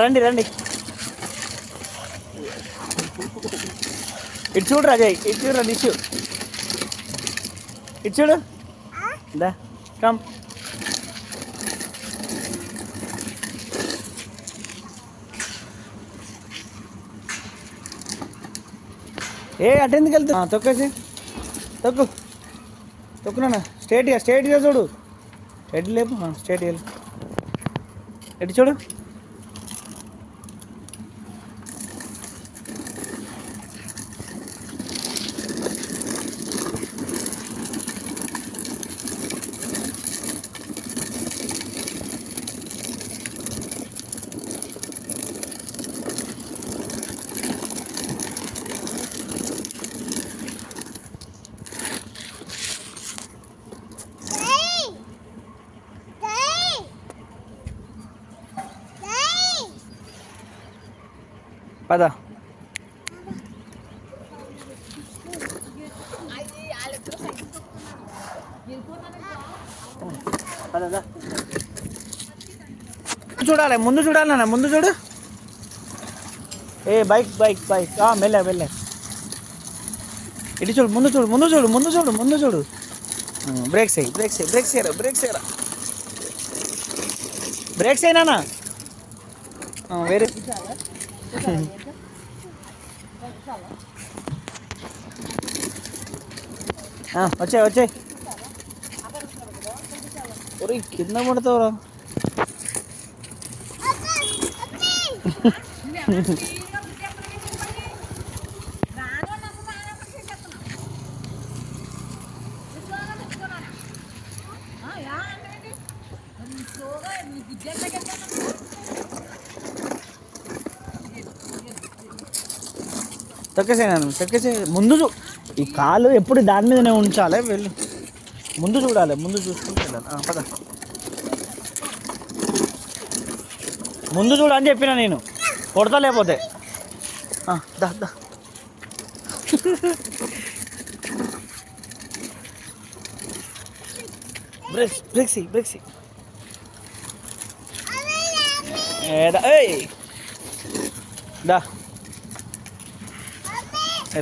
రండి రండి, ఇటు చూడు రాజయ్, ఇటు చూడు నిషు, ఇటు చూడు దా కమ్. అటెందుకు వెళ్తా, తొక్కేసి తొక్కు తొక్కునా, స్ట్రేట్గా చూడు, స్ట్రేట్ లేపు, స్ట్రేట్ వెళ్ళు, ఎటు చూడు. పద చూడాలి, ముందు చూడాలి నాన్న, ముందు చూడు. బైక్ బైక్ బైక్ మెల్ల మెల్ల, ఇటు చూడు, ముందు చూడు, ముందు చూడు, ముందు చూడు, ముందు చూడు. బ్రేక్స్ అయ్యి, బ్రేక్స్ అయ్యి, బ్రేక్స్ చేయరా, బ్రేక్స్ చేయరా, బ్రేక్స్ అయినా వేరే. వచ్చాయి వచ్చాయి, ఒరే కింద పడతావురా. తొక్కేసాను, తొక్కేసే. ముందు ఈ కాలు ఎప్పుడు దాని మీదనే ఉంచాలి, వెళ్ళు, ముందు చూడాలి, ముందు చూసుకుంటూ వెళ్ళాలి. పద, ముందు చూడు అని చెప్పిన నేను, కొడతా లేకపోతే. దా దా, బ్రేక్స్ బ్రేక్స్ బ్రేక్స్. దా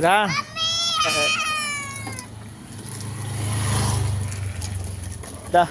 రా, దా